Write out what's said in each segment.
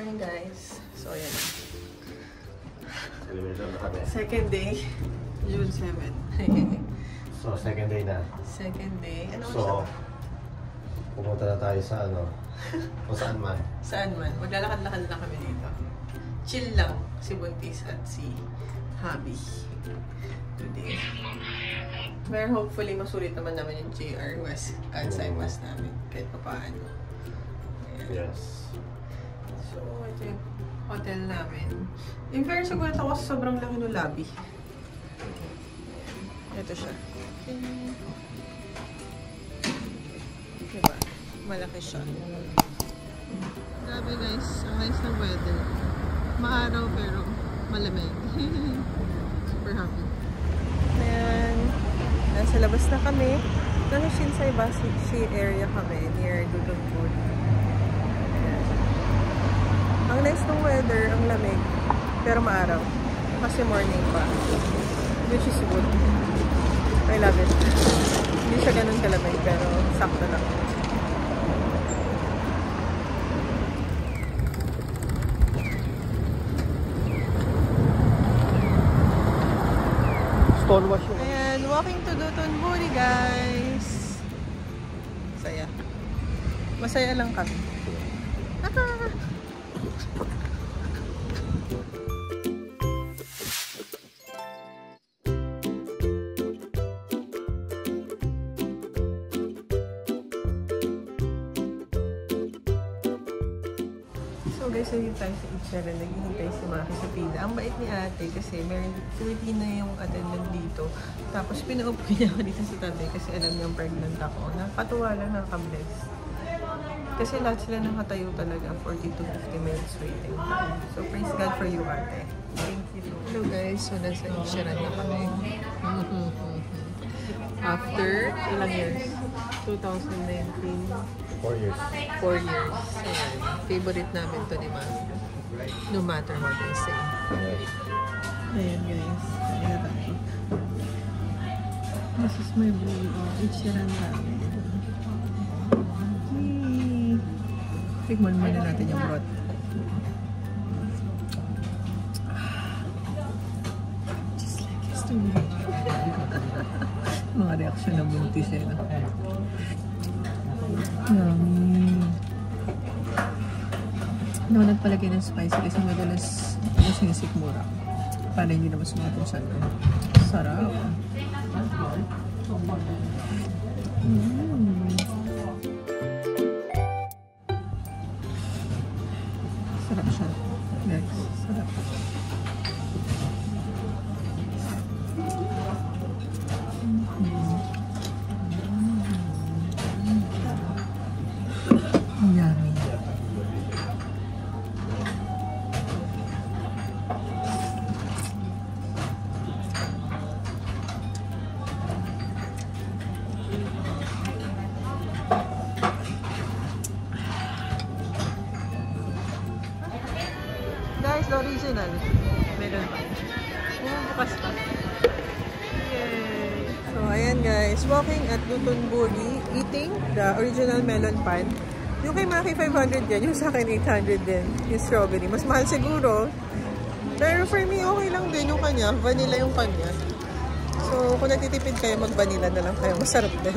morning guys. So ayan. Elevator na kami. Second day, June 7. So second day na. Second day. Ano so, pumunta na tayo sa ano, o saan man. Saan man. Maglalakad-lakad lang kami dito. Chill lang si Buntis at si Habi today. Pero hopefully masulit naman naman yung JR West Kansai West namin. Kahit pa paano. Yes. So, ito yung hotel namin. In fairness, nagulat ako sa sobrang laki ng lobby. Ito siya. Diba? Malaki siya. Grabe guys, ang nice ng weather. Maaraw pero malamig. Super happy. Ayan. Nasa labas na kami. Nasa Shinsai Bashi area kami, near Dudongpur. Ang nice ng weather, ang lamig, pero maaraw. Kasi morning pa. Which is good. I love it. Hindi siya ganun kalamig, pero sakto lang. Stonewash yun. Ayan, walking to Dotonbori, guys. Masaya. Masaya lang kami. So guys, nandito tayo sa Ichera. Naghihintay si Maki sa pila. Ang bait ni ate kasi meron Filipina yung attendant dito. Tapos pinaupo niya ako dito sa tabi kasi alam niyang pregnant ako. Nakakatuwa lang, nakaka-bless. Kasi lahat sila nakatayo talaga. 40 to 50 minutes waiting. So praise God for you, ate. Thank you. Hello guys, so nasa Ichera na kami. After ilang years? 2019. 4 years. 4 years. Ayan. Favorite namin to ni Mami. No matter what I say. Ayan guys. Ayan tayo. This is my bowl. Ichiran namin. Tikman muna natin yung broth. Just like yesterday. Mga reaction ng buntis eh. Yummy. Hindi ako nagpalagay ng spicy kasi madalas sinisik-mura. Para hindi naman sumatong siya. Sarap. Sarap siya. Next. Sarap. Yummy. Guys, the original. Meron pa. Bukas pa. Yay! So, ayan guys. Walking at Dotonbori, eating the original melon pan. Yung kay Maki 500 yan, yung sa akin 800 din. Yung strawberry. Mas mahal siguro. Pero for me, okay lang din yung kanya. Vanilla yung kanya. So, kung nagtitipid kayo, mag-vanilla na lang kayo. Masarap din.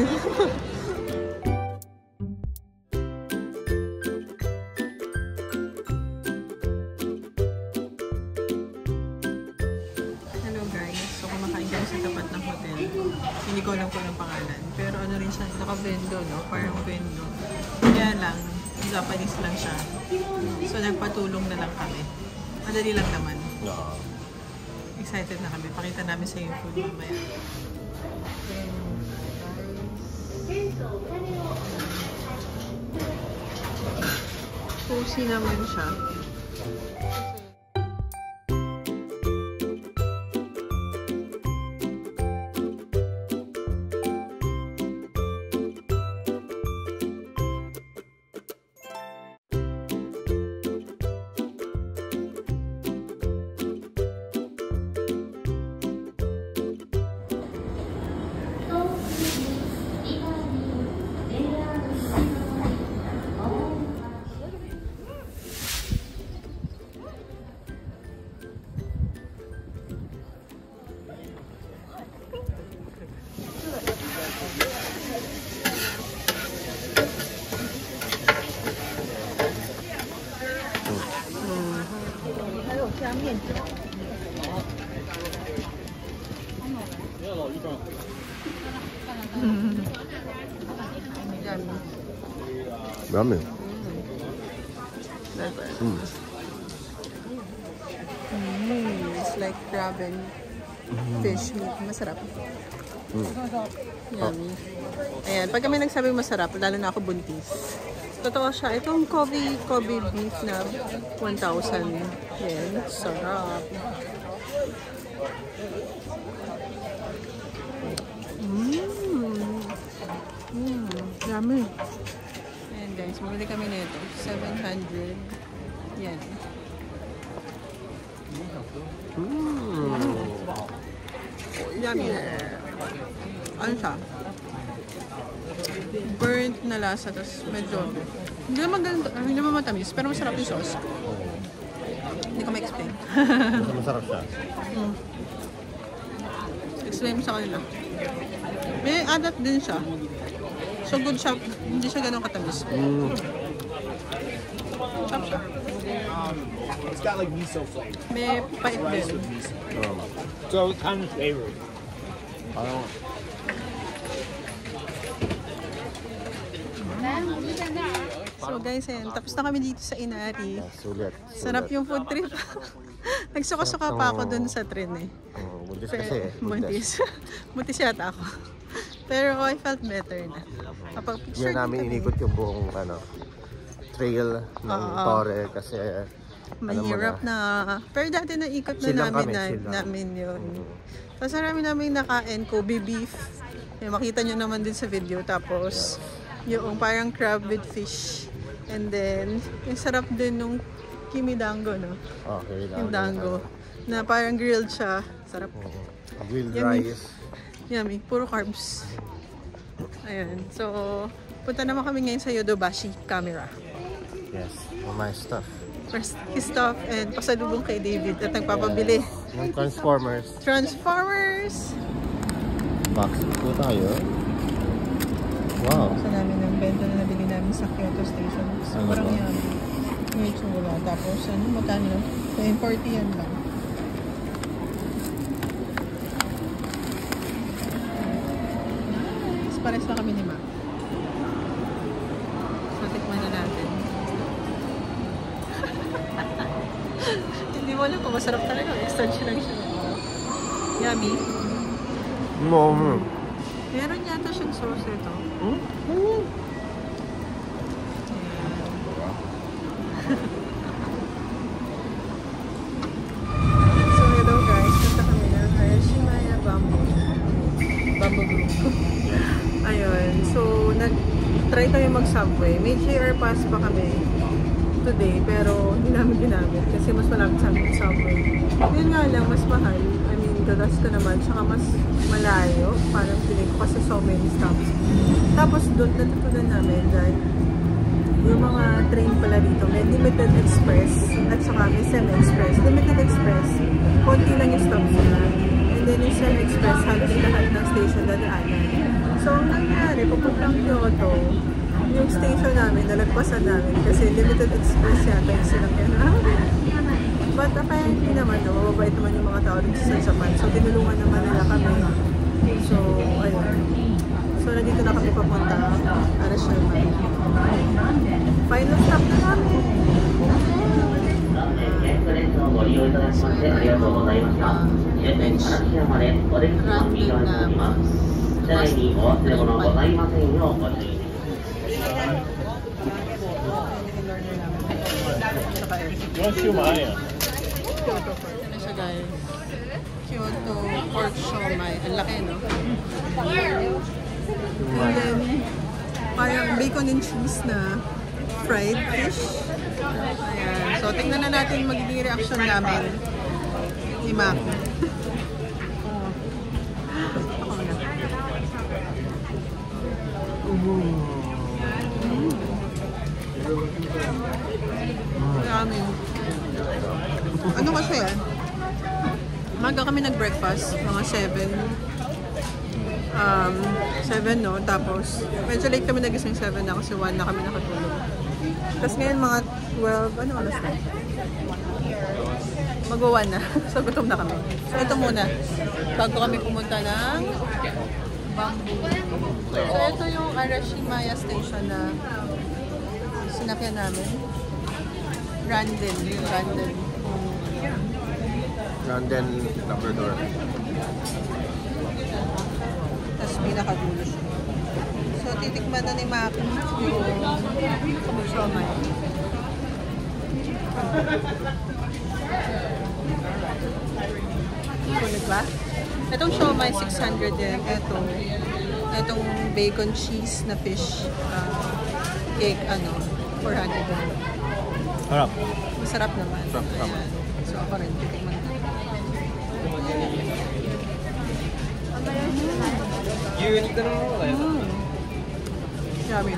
Hello guys. So, kumakain kami sa tapat ng hotel. Hindi ko alam kung anong pangalan. Pero ano rin siya, naka-vendo, no? Parang vendo. Kaya lang, Japanese lang siya. So, nagpatulong na lang kami. Madali lang naman. No. Excited na kami. Pakita namin sa yung food mamaya. Cozy naman siya. Yummy. Yummy. It's like crab and fish meat. Masarap. Yummy. Ayan, pag kami nagsabing masarap, lalo na ako buntis. Totoo siya. Itong Kobe beef na 1,000 yen. Sarap. Yummy. Ayan guys, bumili kami nito. 700 yen. Yummy. Ano siya? Burnt na lasa, tapos medyo hindi naman matamis, pero masarap yung sauce. Hindi ko ma-explain. Masarap siya. Explain mo sa kanila. May adat din siya. So good siya, hindi siya ganun katamis. Sarap siya. It's got like miso flavor. May pait din. So it's kind of flavored. So guys, ayan, tapos na kami dito sa Inari. Sulit. Sarap yung food trip. Nagsuka-suka pa ako dun sa train eh. Buntis kasi eh. Buntis. Buntis yata ako. Pero I felt better na. Kapag Hindi namin inikot yung buong trail ng Torre kasi mahirap na. Pero dati naikot na namin yun. Tapos marami namin nakain, Kobe beef. Makita nyo naman din sa video. Tapos yung parang crab with fish. And then, yung sarap din nung kimidango, no? Okay, yung dango. Na parang grilled siya. Sarap. Grilled Yummy. rice. Yummy. Puro carbs. Ayun. So, punta naman kami ngayon sa Yodobashi camera. Yes. My stuff. First, his stuff and pasalubong kay David at nagpapabili. Yung Transformers. Transformers! Boxing po tayo. Wow. Sa namin ng bento na nabili namin sa Kyoto Station. Sobrang yummy. Yung itsura. Tapos, ano, magkano? 40 yan lang. Nice. Pares na kami ni Ma. So, tikman na natin. Hindi mo alam kung masarap talaga. Starch lang siya. Yummy. Meron yata siyang sauce ito. So hello guys, punta kami ng Arashimaya Bamboo Group. Ayun, so nag-try kami mag-subway. May JR pass pa kami today, pero hindi namin ginamit kasi mas malapit sa amin subway. Yun nga lang, mas mahal. I mean, dadas ko naman, saka mas malayo. Parang feeling ko kasi so many stops. Tapos doon, natutunan namin that yung mga train pala dito, may limited express at saka may semi-express. Limited express, konti lang yung stops nila. And then yung semi-express, halos lahat ng station dadaanan. So, ang nangyari, papuntang Kyoto, yung station namin, nalagpasan namin kasi limited express yata yung silang But apparently naman, no, mababait naman yung mga tao dito sa Japan. So, tinulungan naman nila kami. So, ayun. So, nandito na kami papunta. Arashimaya. Final stop na namin. So, ayun na bench. Random na Yoshimaya. Kyoto pork. Ano siya guys? Kyoto pork siomai. Ang laki, no? And then, parang bacon and cheese na fried fish. Ayan. So, tingnan na natin magiging reaction namin ni Maki. Ako na. Ramen. Ano kasi yan? Maga kami nag-breakfast, mga 7. 7 no, tapos medyo late kami nagising 7 na kasi 1 na kami nakatulog. Tapos ngayon mga 12, ano oras na? Mag-1 na. So, gutom na kami. So, ito muna. Bago kami pumunta ng Bamboo. So, ito yung Arashimaya Station na sinakyan namin. Randen. Randen Labrador. Tapos pinakadulo siya. So, titikman na ni Maki yung siomai. Kulit ba? Itong siomai, 600 din. Itong bacon cheese na fish cake, 400 din. Sarap. Masarap naman. Sarap. Ayan. So, ako rin, titikman na. Yummy.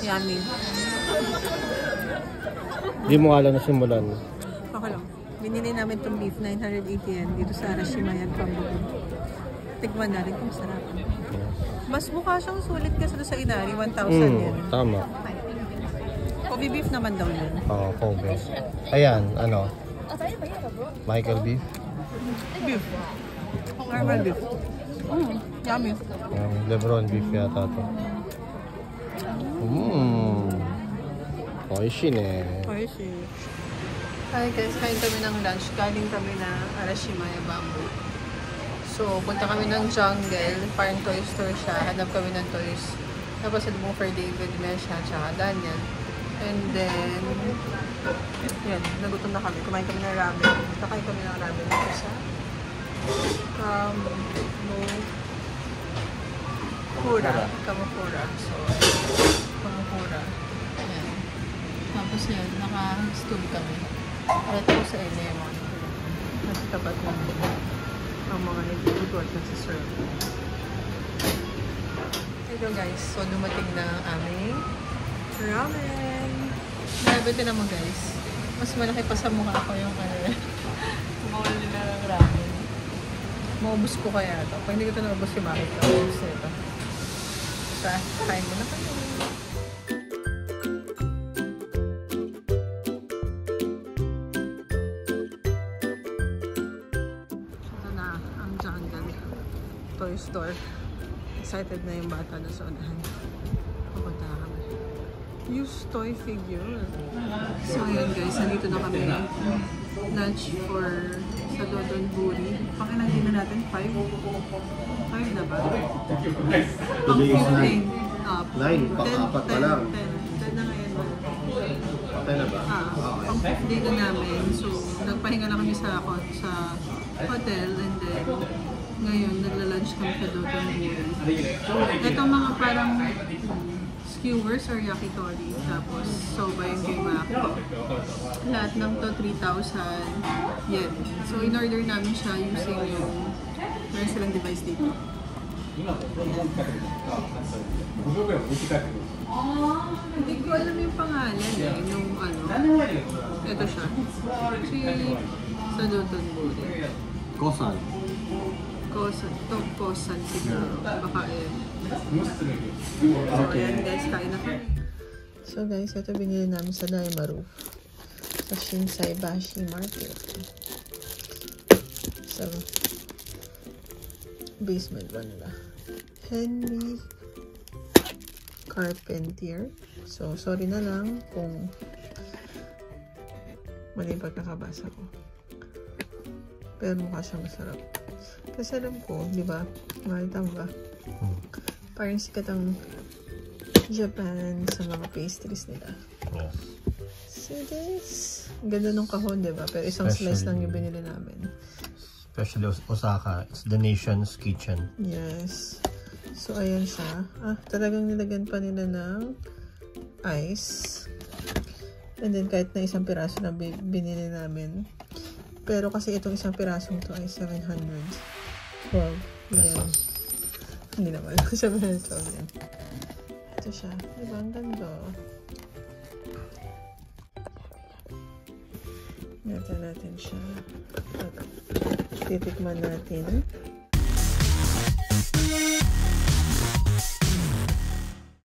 Yummy. Hindi mo alam na simulan. Okay lang. Binili namin itong beef, 980 yen dito sa Arashimaya Bamboo. Tikman natin kung sarap. Mas mukha siyang sulit kasi sa Inari, 1,000 yen. Tama. Kobe beef naman daw yun. Oo, Kobe. Ayan, Michael beef. Beef. Normal beef. Yummy. Yung Lebron beef yata to. Oishin eh. Oishi. Hi guys, kain kami ng lunch. Galing kami na Arashimaya Bamboo. So, punta kami ng jungle. Parang toy store siya. Hanap kami ng toys. Tapos, mo for David, Mesha, tsaka Daniel. And then, yan, nagutom na kami. Kumain kami ng ramen. Nakain kami ng ramen dito sa Kamakura. So, Kamakura. Ayan. Tapos yan, naka-stool kami. Ito ko sa Lemon. Nasa tapat ng ang mga nagluluto at nagsiserve. Ito guys, so dumating na ang aming ramen. Grabe ito naman guys. Mas malaki pa sa mukha ko yung bowl nila ng ramen. Maubos ko kaya ito. Pag hindi ko ito naubos yung makit ko. Maubos na ito. So, kain mo na kami. Ito na ang jungle toy store. Excited na yung bata na sa unahan. Pupunta na kami. Used toy figure. So ayan guys, nandito na kami. Lunch for sa Dodon Buri. Pakilang din na natin 5. 5 na ba? Pang 15. 9, pang-apat pa lang. 10 na ngayon ba? Patay na ba? Pang 15 na namin. So, nagpahinga na kami sa hotel and then ngayon nagla-lunch kami sa Dodon Buri. Itong mga parang skewers or yakitori. Tapos soba yung kay Maki. Lahat ng to 3,000 yen. So, in-order namin siya using yung meron silang device dito. Hindi ko alam yung pangalan eh. Nung ito siya. Sa Dodon Buri. Kosan. Kosan siguro. Baka So, ayan guys, kain na kami. So guys, ito binili namin sa Daimaru. Sa Shinsai Bashi Market. So, basement ba nila? Henry Carpentier. So, sorry na lang kung mali pagkakabasa ko. Pero mukha siya masarap. Kasi alam ko, di ba? Makita mo ba? Parang sikat ang Japan sa mga pastries nila. Yes. See this? Ang ganda ng kahon, di ba? Pero isang slice lang yung binili namin. Especially Osaka. It's the nation's kitchen. Yes. So, ayan siya. Talagang nilagyan pa nila ng ice. And then, kahit na isang piraso na binili namin. Pero kasi itong isang pirasong to ay 700. Wow. Yan. Hindi naman. 700 yan. Ito siya. Diba? Ang ganda. Natin siya. Titikman natin. Bye!